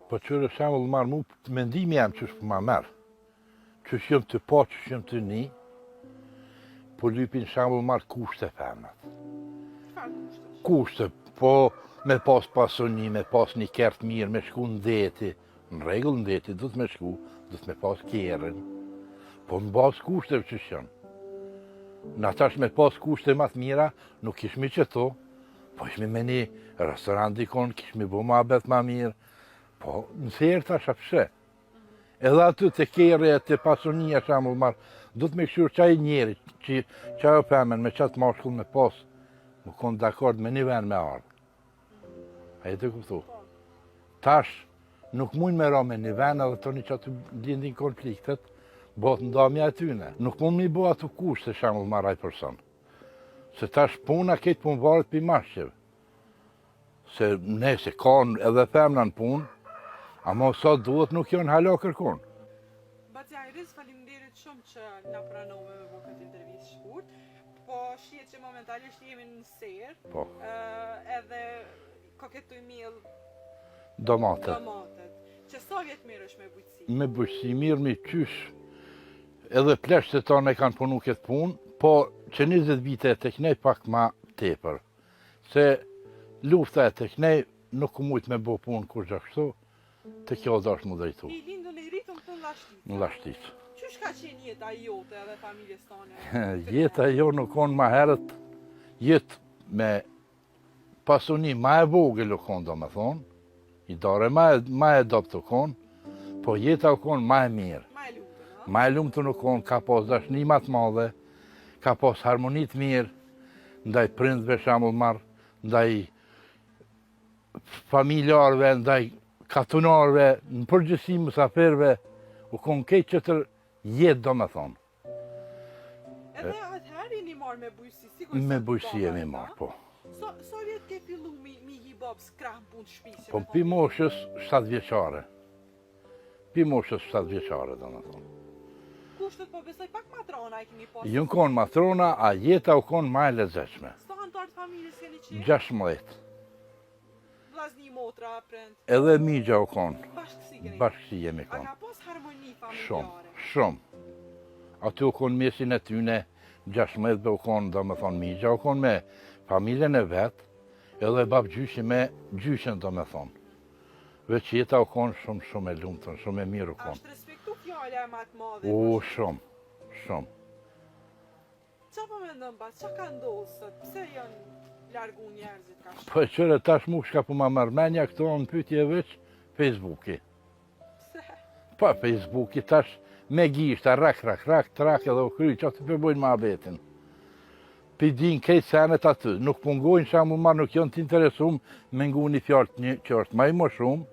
Po qërë shemull marë mu, mendimi jam qësh për ma merë. Qësh jëm të po, qësh jëm të një, po lypin shemull marë kushte femnat. Kushte, po me pas pasoni, me pas një kert mirë, me shku në deti. Në regull në deti, du të me shku, du të me pas kjerën. Po në bazë kushteve qësh janë. Në atash me pas kushte ma të mira, nuk ishmi qëto, po ishmi me një restorant dikon, kishmi bu ma bet ma mirë. Po, në therë tash apshe. Edhe aty të kjerë e të pasonia shamull marë, du të me këshur qaj njeri, qaj o pëmen me qatë mashkull me pas, më konë dakord me një ven me ardhë. A jetë e kuptu? Tash, nuk mund me ra me një ven edhe të një që aty lindin konfliktet, botë ndamja e tyne. Nuk mund me i bo ato kushte shamull marë aj person. Se tash puna ketë pun varet për mashqev. Se ne se kanë edhe femna në punë, ama sa duhet nuk janë hala kërkon. Bacja Iris, faleminderit shumë që na pranove me këtë intervistë shkurt, po shihet që momentalisht jemi në serë, Po. edhe ka këtu miell Domatet. Që sa vjet merresh me bujqësi? Me bujqësi mirë mi qysh, edhe pleshtë të tonë e kanë punu këtë punë, po që 20 vite e tek nej pak ma tepër. Se lufta e tek nej nuk mujt me bo punë kur gjashtu, të kjo dash mu drejtu. I lindën e rritëm të Lashticë. Në Lashticë. Qysh ka qenë jeta jote edhe familjes tone? Jeta jo nuk konë ma herët, jetë me pasuni ma e vogël u konë do me thonë, i dare ma e dopt u konë, po jeta u konë ma e mirë. Ma e lumtën, ha? Ma e lumtën u konë, ka pas dashni ma të madhe, ka pas harmonit mirë, ndaj prindve shamull marë, ndaj familjarve, ndaj katunarve, në përgjësi mësafirve, u konë kejtë qëtër jetë do me thonë. Edhe atëherë jeni marrë me bujqësi, sigur Me bujqësi jemi marrë, po. Sa vjet ke fillu mi hi babs krah në punë shtëpisë? Po pi moshës 7 vjeqare. Pi moshës 7 vjeqare, do me thonë. Kushtet po besoj pak matrona e keni pasur. Jënë konë matrona, a jeta u konë ma e lezeqme. Sa antarë të familjes keni qenë? 16. Vllazni, motra, prind. Edhe migja u konë. Bashkësi keni. Bashkësi jemi A konë. ka pas harmoni Shumë, familjare? shumë. Aty u konë mesin e tyne, 16 be u konë, do me thonë, migja u konë me familjen e vetë, edhe bab gjyshi me gjyshen, do me thonë. Veç jeta u konë shumë e lumëtën, shumë e mirë u konë. Ashtë respektu fjallja e matë madhe? O, shumë. Qa po me ndëm pas, qa ka ndodhë sot? Pse janë largu njerëzit ka shumë? Po qëre tash mu shka po ma mërmenja këto në pytje veç Facebooki. Pse? Po Facebooki tash me gishta, rak, trak edhe u kry, që aty përbojnë ma abetin. Pi din kejtë senet aty, nuk pungojnë shamu ma, nuk janë të interesum me ngu një fjallë një që është ma i më shumë,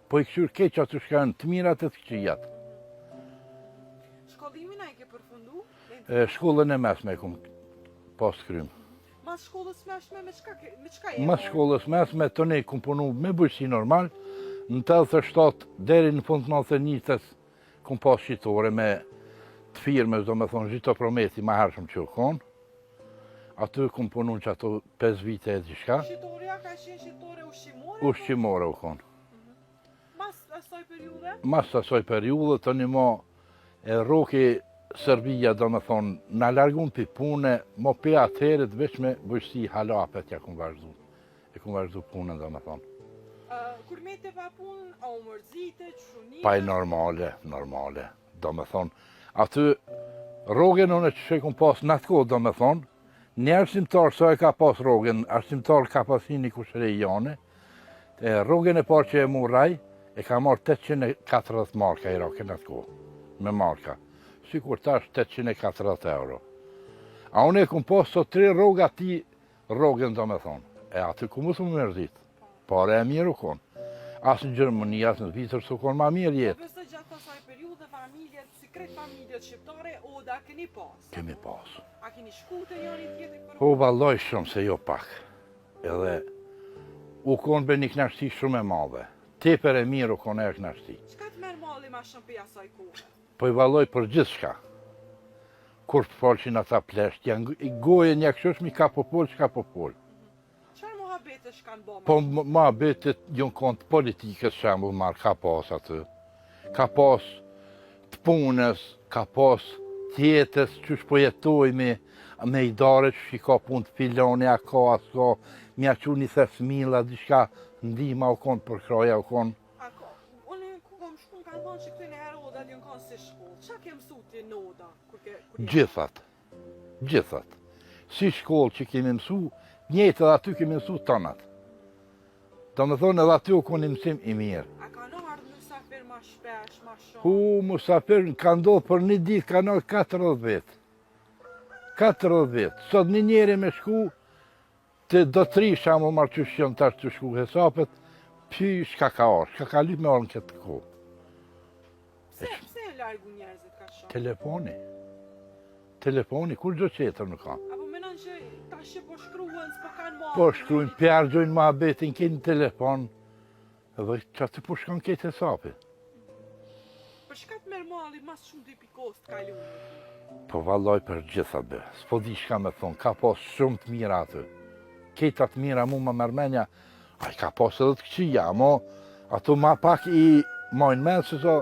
po i këshur kejtë që aty shkanë të mirat e të këqijat. Shkollimin a i ke përfundu? Shkollën e mesme e kumë pas krym. Mas shkollës meshme me qka je? Mas shkollës mesme të ne kumë punu me bujqësi normal, në 87 deri në fund 91 kumë pas shqitore me të firmes, do me thonë Zhito Prometi ma hershëm që u konë. Aty kumë punu që ato 5 vite e dishka. Shqitoria ka qenë shqitore ushqimore? Ushqimore u konë. Mas asoj periude? Mas asoj periude të një mo e roki Serbia, do me thonë, në largun për pune, mo pe atëherit veç me bujqësi halapet ja kumë vazhdu. E kumë vazhdu punën, do me thonë. Kur me te pa punë, a u mërzite, qënime? Paj normale, do me thonë. Aty rogën unë që kumë pas në atë kohë, do me thonë, një arsimtar sa e ka pas rogën, arsimtar ka pas një kushërej jane, rogën e parë që e mu raj, e ka marrë 840 marka i rogën atë kohë, me marka. Sikur tash 840 euro. A unë e kumë pas sot 3 roga ti rogën, do me thonë. E aty ku mu të më mërzit, pare e mirë u konë. Asë në Gjermëni, asë në Vitër, s'u konë ma mirë jetë. Po besoj gjatë asaj periude familjet, sikret familjet shqiptare, oda keni pas? Kemi pas. A keni shku të njëri tjetër për? Po valloj shumë se jo pak. Edhe u konë be një knashti shumë e madhe. Teper e mirë u konë e knashti. Qka të merë malli ma shumë për asaj kohë? Po i valloj për gjithë shka. Kur përfolqin ata plesht, janë goje një këshush mi ka popol, që ka popol. Qfarë muhabete të shkanë bo. Po ma betet jon kont politikës shembull marr ka pas aty. Ka pas të punës, ka pas tjetës që po jetojme me i dare që i ka punë të filoni, a ka, a s'ka, mja që një thes mila, diçka ndihma u konë për kraja u konë. A ka, unë ku kom shku kanë thonë që këtu në herë odat jënë kanë si shkollë. Qa ke mësu ti në oda? Gjithat, gjithat. Si shkollë që kemi mësu, njëtë edhe aty kemi mësu tonat. Do me thonë edhe aty u konë mësim i mirë. A ka në ardhë musafir ma shpesh, ma shumë? Musafir ka ndodhë për një ditë ka në 40 vetë. 40 vetë. Sot një njeri me shku, të do 3 shamu marë që shqyën tash të shku hesapet, py shka ka orë, shka ka lyp me orë në këtë kohë. Pse e largu njerëzit ka shumë? Telefoni. Telefoni, kur gjë qetër nuk ka. Apo menon që tash që po shkruhen, s'po kanë marrë? Po shkrujnë, pjargjojnë ma betin, keni telefon, edhe që aty po shkon këtë hesapi. Për shka të merë mali, mas shumë 2 pikos të kalunë? Po valloj për gjitha be, s'po di shka me thonë, ka pas shumë të mira aty. Këta të mira mu më mërmenja, a i ka pas edhe të këqia, mo ato ma pak i mojnë menë se so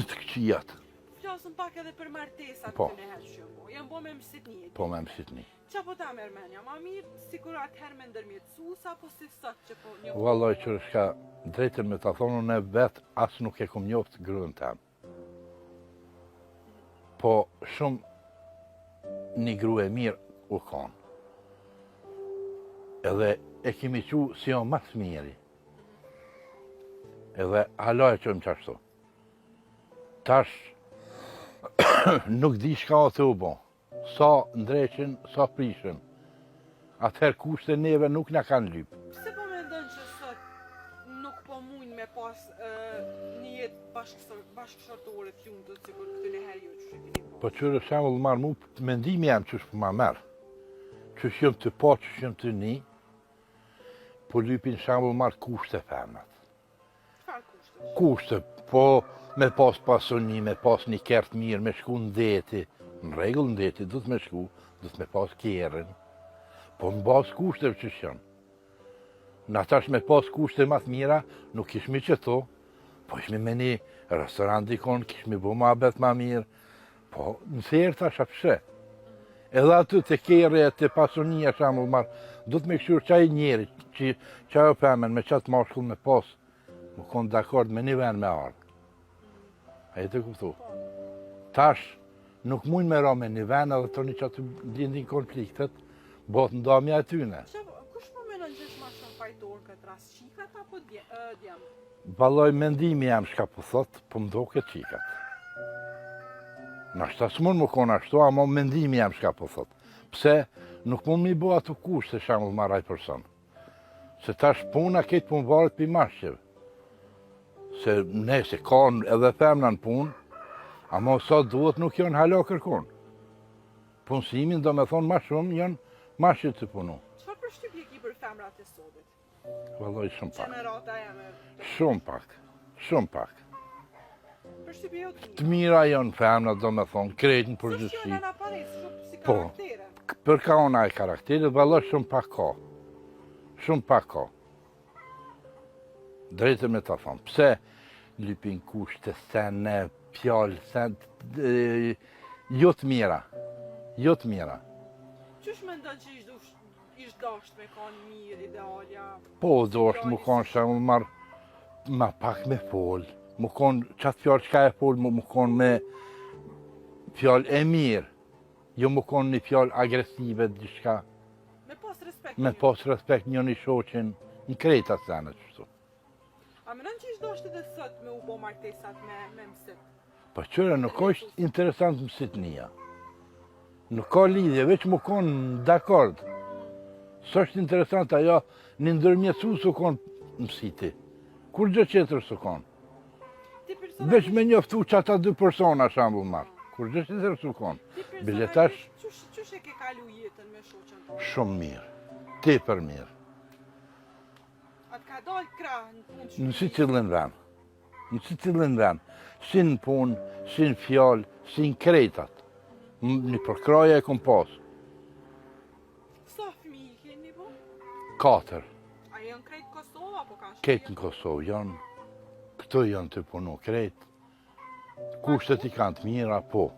të këqijat. Flasëm pak edhe për martesat Po. të në herë shumë, janë bo me mësit një. Po me mësit një. Qa po ta mërmenja, ma mirë, sikur atëherë me ndërmjetësu, sa po si sot që po një... Valloj që shka drejtën me ta thonë, unë e vetë asë nuk e kom njoftë grën tem. Po shumë një gru e mirë u konë. Edhe e kemi qu si o mas miri. Edhe hala e qëmë qashtu. Tash nuk di shka o të u bo. Sa ndreqin, sa prishin. Atëherë kushte neve nuk na kanë lypë. Pse po me ndonë që sot nuk po mujnë me pas një jetë bashkëshortore të lumë të cikur këtë në herë ju që shkini po? Po qërë shemull marë mu, mendimi jam që shpë ma merë. Që shëm të po, që shëm të një, po lypin shemull marë kushte femnat. Çfarë kushte? Kushte, po me pas pasoni, me pas një kert mirë, me shku në deti. Në regull në deti, du të me shku, du të me pas kjerën. Po në bazë kushteve që shëm. Në atash me pas kushte matë mira, nuk ishmi qëto, po ishmi me një restorant dikon, kishmi bu ma bet ma mirë, po në serë tash apshe. Edhe aty të kjerë, të pasonia shamull marë, du të me këshur qaj njeri, që qaj o pëmen me qatë mashkull me pas, më konë dakord me një ven me ardhë. A i të kuptu. Tash, nuk mujnë me ra me një ven edhe të një që aty lindin konfliktet, botë ndamja e tyne. Kush po menon që është ma shumë fajtor këtë rast, qikat apo djemë? Valoj mendimi jam shka po thot, po më doke qikat. Nashta s'mon më konë ashtu, ama mendimi jam shka po thot. Pse, nuk mund mi bo ato kushte shamull maraj person. Se tash puna ketë pun varet pi mashqev. Se ne se kanë edhe femna në punë, ama sa duhet nuk janë hala kërkon. Punësimin do me thonë ma shumë janë mashqet të punu. Çfarë përshtypje ki për femrat e sotit? Valoj shumë pak. Gjenerata jeme. Shumë pak. Shumë pak. Përshtypje jo të Të mira janë femna do me thonë, krejtë në Si përgjithësi. shqyën në aparis, shumë si Po. karaktere. Për ka ona e karakterit, valoj shumë pak ka. Shumë pak ka. Drejtë me ta thonë, pse lypin kushte, sene, pjallë, sene, jo të mira. Jo të mira. Qysh me ndonë që ishtë dasht me kanë mirë, idealja? Po, do është më konë shumë marë ma pak me folë. Më konë qatë fjallë qka e folë, më konë me fjallë e mirë. Jo më konë një fjallë agresive, diçka. Me pas respekt. Me pas respekt një një shoqin, në krejta sene qështu. A menon që ishtë dasht edhe sot me u bo martesat me mësit? Po qëre, nuk është interesant mësit nija. Nuk ka lidhje, veç më konë dakord. Së është interesant ajo, një ndërmjetësu së konë mësiti. Kur gjë qetër së konë. Ti personalisht- Veç me njoftu që ata 2 persona shambull marë. Kur gjë qetër së konë. ti personalisht, Biletash, Qysh e ke kalu jetën me shoqen tonë? shumë mirë. Tepër mirë. A të ka dalë krah në punë Në si cilën ven. Në si cilën ven. Si në punë, si në fjallë, si në krejtat. Një përkraja e kom pas. Sa fëmijë keni po? 4. A janë krejt Kosovë apo kanë Ketë në Kosovë janë, këto janë të punu krejt. Kushtet i kanë të mira, po.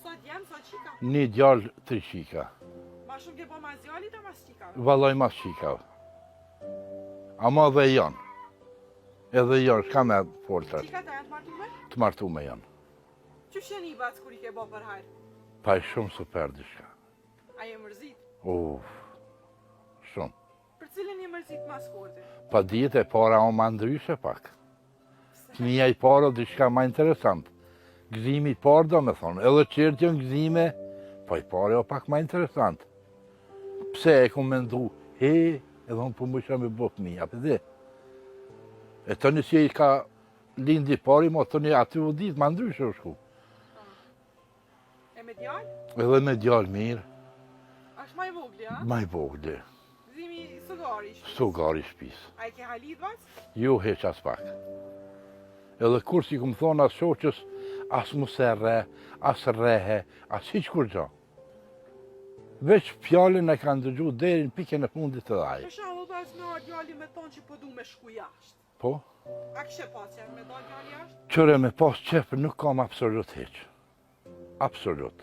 Sot jam, sot qika? Një djallë 3 qika. Ma shumë ke po mas djallit a mas qika? Valoj mas qikave. Ama dhe janë. Edhe janë, shka me foltrat. Qika ta janë të martume? Të martume janë. Që sheni i bac kur i ke bo për hajrë? Pa e shumë super dishka. A je mërzit? Shumë. Për cilën je mërzit mas korte? Pa djetë e para o ma ndryshe pak. Fëmija i para dishka ma interesant. Gëzimi i parë do me thonë, edhe qërtë janë gëzime, pa i pare o pak ma interesant. Pse e ku me ndu, edhe unë për më isha me bo fëmija, për dhe. E të një si i ka lindi pari, mo të një aty u ditë, ma ndryshe u shku. E me djallë? Edhe me djallë mirë, Ashtë ma i vogli, a? ma i vogli, Gëzimi sugari shpis. sugari shpis. A i ke halit bac? Jo heq as pak. Edhe kur si këmë thonë as shoqës, as mu se re, as rehe, as hiq kur gjo. Veç fjallin e kanë dëgju deri në pikën e fundit të dhaj. Për shumë bac me arë djalli me tonë që po du me shku jashtë. Po, A kështë pas që me do djalli jashtë? qëre me pas qepë nuk kam absolut heq. Absolut.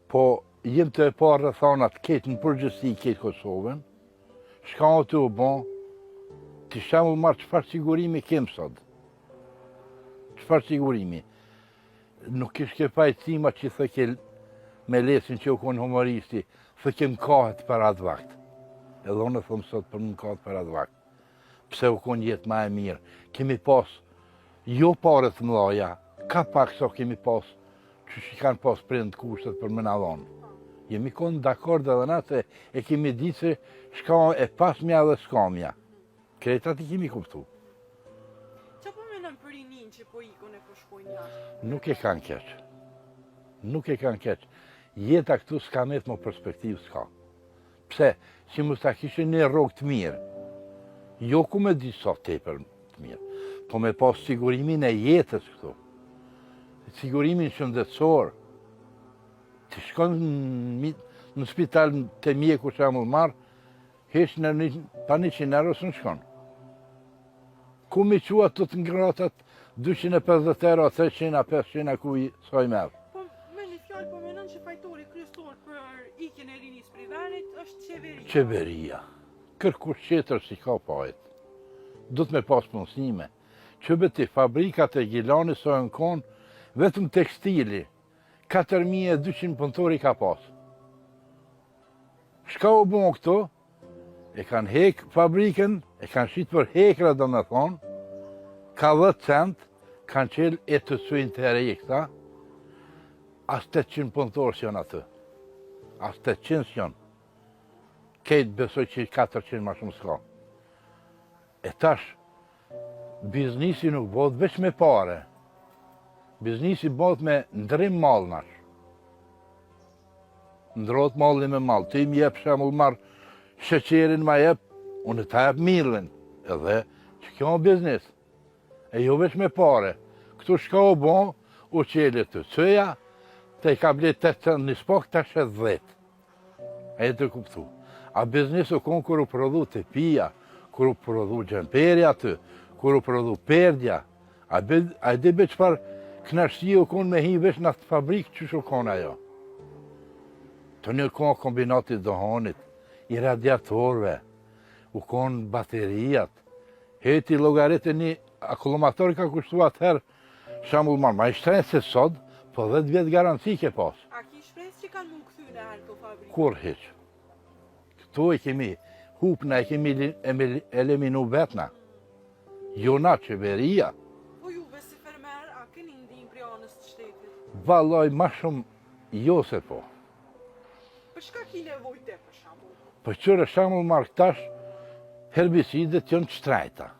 Po, jem të e parë rëthanat ketë në përgjësi ketë Kosovën, shka o të u bon, të shamu marë qëfar sigurimi kem sot. Qëfar sigurimi? Nuk ish ke pajtima që thë ke me lesin që u konë humoristi, thë kem kahet për atë vakt. Edhe unë e thëmë sot për më kahet për atë vakt. Pse u konë jetë ma e mirë. Kemi pas, jo pare të mdoja, ka pak so kemi pas, që që kanë pas prind kushtet për më në dhonë. Jemi konë dakord edhe natë e kemi ditë se shka e pas mja dhe s'ka mja. Kretat i kemi kuptu. Që po menëm për rinin që po ikon e po shkojnë jashtë? Nuk e kanë keq. Nuk e kanë keq. Jeta këtu s'ka met më perspektivë s'ka. Pse? Si mos ta kishe një rrugë të mirë. Jo ku me di sa tepër të mirë. Po me pas sigurimin e jetës këtu. Sigurimin shëndetësor. Të shkon në spital të mjeku që amull marë, hesh në pa 100 euro së në shkon. Ku mi qua të të ngratat 250 euro, 300, 500, ku i soj merë. Po me një fjallë po menën që fajtori kryesor për ikjen e rinis prej venit është qeveria. Qeveria. Kërkush qetër si ka pajt. Do të me pas punësime. Që beti fabrikat e Gjilani së në konë, vetëm tekstili, 4200 punëtori ka pas. Shka u bon këto, e kanë hek fabrikën, e kanë shqit për hekra do me thonë, ka 10 cent, kanë qelë e të sujnë të rejkta, as 800 punëtorë që janë atë. As 800 që janë. Kejtë besoj që 400 ma shumë s'ka. E tash, biznisi nuk bëhet veç me pare. Biznisi bëhet me ndrim mall nash. Ndrot malli me mall. Ti më jep shemull marr sheqerin ma jep, unë ta jep mirën. Edhe që kjo është biznes. E jo veç me pare. Këtu shka u bon, u qelit të cëja, te i ka blet 800 një spok, ta shet 10. E të kuptu. A biznesu konë kër u prodhu të pia, kër u prodhu gjemperi aty, kër u prodhu perdja, a di be qëfar knashti u konë me hi vesh në atë fabrikë që shu konë ajo. Të një konë kombinatit dohonit, i radiatorve, u konë baterijat, heti logaritë një akumullator ka kushtu atëherë shamull marë, ma i shtrenë se sot, po 10 vjetë garanci ke pas. A ki shpresë që kanë mund këthy në herë të fabrikë? Kur heq. Këto e kemi hupna, e kemi eliminu vetna. Jo na qeveria. Po juve si fermer, a keni ndim për anës të shtetit? Valoj ma shumë jo se po. Për shka ki nevojte për shambull? Për qërë shamull marrë këtash, herbicidet janë shtrejta.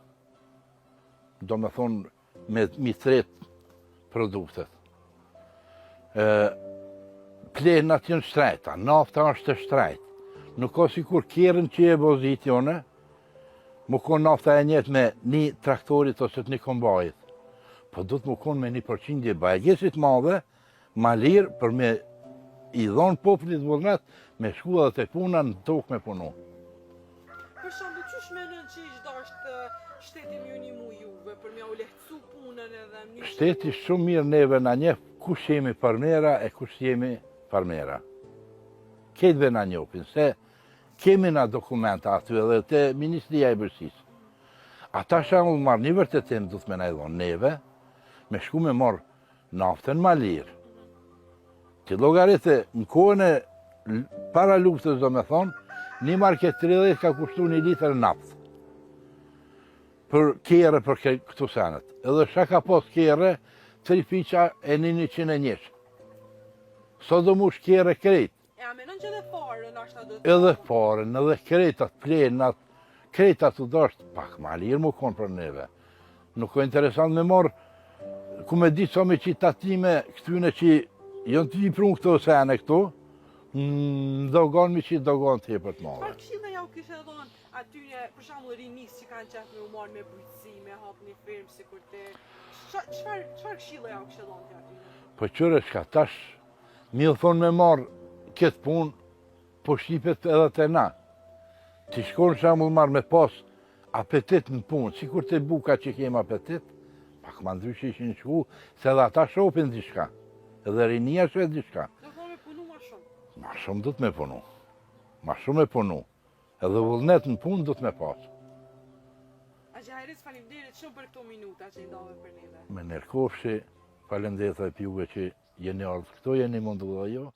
Do me thonë me mitret produktet. Plenat janë shtrejta, nafta është e shtrejt. Nuk ka si kur kjerën që e bozit jone, mu konë nafta e njetë me një traktorit ose të një kombajit. Po du të mu konë me një përqindje bajgjesit madhe, ma lirë për me i dhonë popullit vullnet me shku edhe të puna në tokë me punu. Për shteti më ju ndihmu juve për m'ja u lehtësu punën edhe mënyrë. Shteti shumë mirë neve na njeh kush jemi farmera e kush jemi farmera. Ketëve na njohin se kemi na dokumenta aty edhe te Ministria e Bërësisë. Ata shembull marrë një vërtetim do të më na i dhonë neve, me shku me marrë naftën ma lirë. Ti llogaritë në kohën e para luftës do me thonë, një marke 30 ka kushtu një litër naftë. Për kere për këtu senet. Edhe shka ka pos kere, 3 fiqa e 101. Sot do mush kere krejt. E a menon që edhe farën ashta do të... Edhe farën, edhe krejtat, plenat, krejtat të dështë pak ma lirë më konë për neve. Nuk o interesant me marë, ku me ditë sa me qitatime këtyne që jënë të vipru këto sene këtu, dogon me qitë dogon të për të madhe. Çfarë këshilla ja u kishe dhënë atyre, për shembull rinis që kanë qef me u marrë me bujqësi, me hap një firmë sikur te... Çfarë këshilla ja u kishe dhënë ti atyre? Po qëre shka tash, mi dhe thonë me marë këtë punë, po shqipet edhe të na. Ti shkonë shembull marë me pas apetit në punë, si kur të buka që kemë apetit, pak ma ndryshë ishin shku, se edhe ata shopin diçka, edhe rinia shet diçka. Do thonë me punu ma shumë. Ma shumë do të me punu, ma shumë me punu, edhe vullnet në punë do të me pas. A Gjaheric, faleminderit shumë për këto minuta që i dove për neve. Me nërkofshi, falenderit dhe pjuve që jeni ardhë këto, jeni mundu dhe jo.